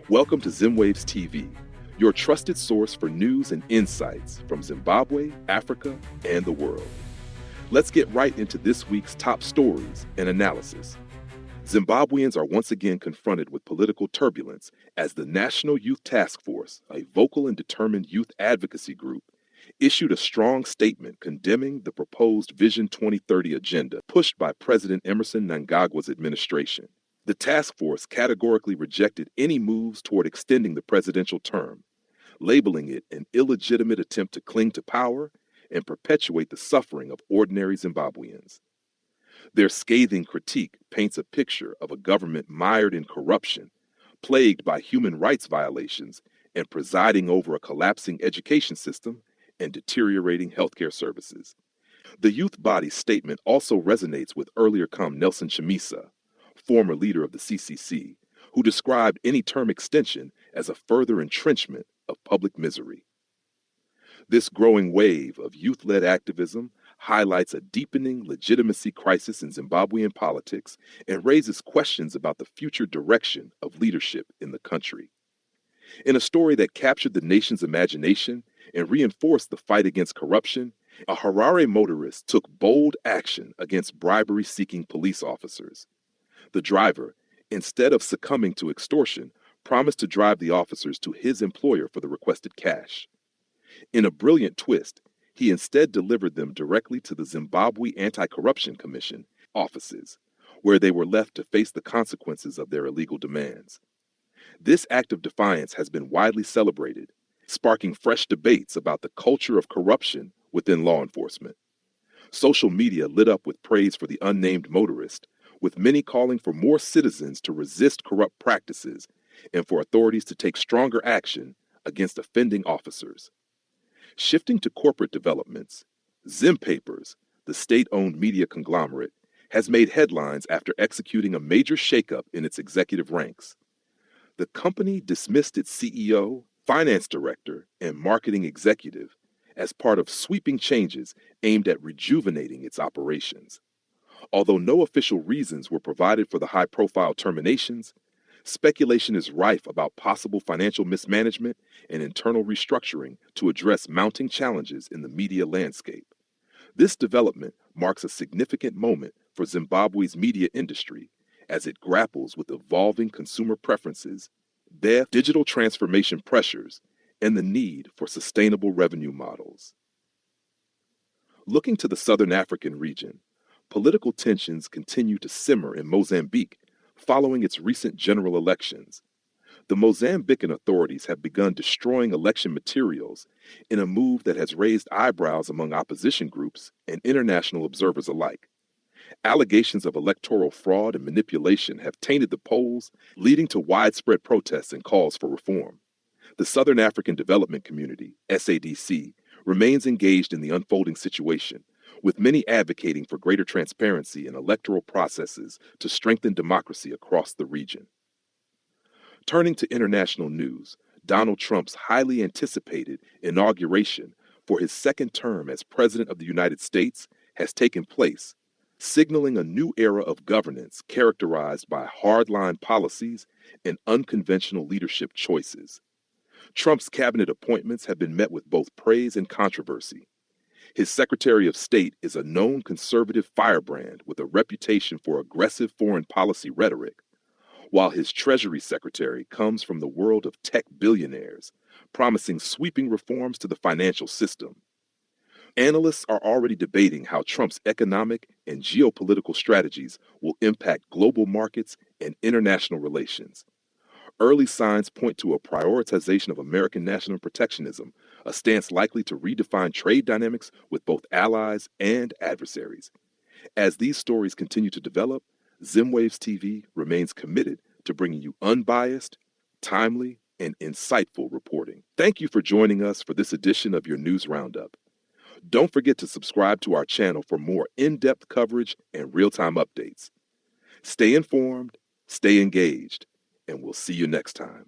Welcome to Zimwaves TV, your trusted source for news and insights from Zimbabwe, Africa, and the world. Let's get right into this week's top stories and analysis. Zimbabweans are once again confronted with political turbulence as the National Youth Taskforce, a vocal and determined youth advocacy group, issued a strong statement condemning the proposed Vision 2030 agenda pushed by President Emerson Mnangagwa's administration. The task force categorically rejected any moves toward extending the presidential term, labeling it an illegitimate attempt to cling to power and perpetuate the suffering of ordinary Zimbabweans. Their scathing critique paints a picture of a government mired in corruption, plagued by human rights violations, and presiding over a collapsing education system and deteriorating healthcare services. The youth body's statement also resonates with earlier come Nelson Chamisa, former leader of the CCC, who described any term extension as a further entrenchment of public misery. This growing wave of youth-led activism highlights a deepening legitimacy crisis in Zimbabwean politics and raises questions about the future direction of leadership in the country. In a story that captured the nation's imagination and reinforced the fight against corruption, a Harare motorist took bold action against bribery-seeking police officers. The driver, instead of succumbing to extortion, promised to drive the officers to his employer for the requested cash. In a brilliant twist, he instead delivered them directly to the Zimbabwe Anti-Corruption Commission offices, where they were left to face the consequences of their illegal demands. This act of defiance has been widely celebrated, sparking fresh debates about the culture of corruption within law enforcement. Social media lit up with praise for the unnamed motorist, with many calling for more citizens to resist corrupt practices and for authorities to take stronger action against offending officers. Shifting to corporate developments, Zimpapers, the state-owned media conglomerate, has made headlines after executing a major shakeup in its executive ranks. The company dismissed its CEO, finance director, and marketing executive as part of sweeping changes aimed at rejuvenating its operations. Although no official reasons were provided for the high-profile terminations, speculation is rife about possible financial mismanagement and internal restructuring to address mounting challenges in the media landscape. This development marks a significant moment for Zimbabwe's media industry as it grapples with evolving consumer preferences, digital transformation pressures, and the need for sustainable revenue models. Looking to the Southern African region, political tensions continue to simmer in Mozambique following its recent general elections. The Mozambican authorities have begun destroying election materials in a move that has raised eyebrows among opposition groups and international observers alike. Allegations of electoral fraud and manipulation have tainted the polls, leading to widespread protests and calls for reform. The Southern African Development Community, SADC, remains engaged in the unfolding situation, with many advocating for greater transparency in electoral processes to strengthen democracy across the region. Turning to international news, Donald Trump's highly anticipated inauguration for his second term as President of the United States has taken place, signaling a new era of governance characterized by hardline policies and unconventional leadership choices. Trump's cabinet appointments have been met with both praise and controversy. His Secretary of State is a known conservative firebrand with a reputation for aggressive foreign policy rhetoric, while his Treasury Secretary comes from the world of tech billionaires, promising sweeping reforms to the financial system. Analysts are already debating how Trump's economic and geopolitical strategies will impact global markets and international relations. Early signs point to a prioritization of American national protectionism, a stance likely to redefine trade dynamics with both allies and adversaries. As these stories continue to develop, Zimwaves TV remains committed to bringing you unbiased, timely, and insightful reporting. Thank you for joining us for this edition of your News Roundup. Don't forget to subscribe to our channel for more in-depth coverage and real-time updates. Stay informed, stay engaged, and we'll see you next time.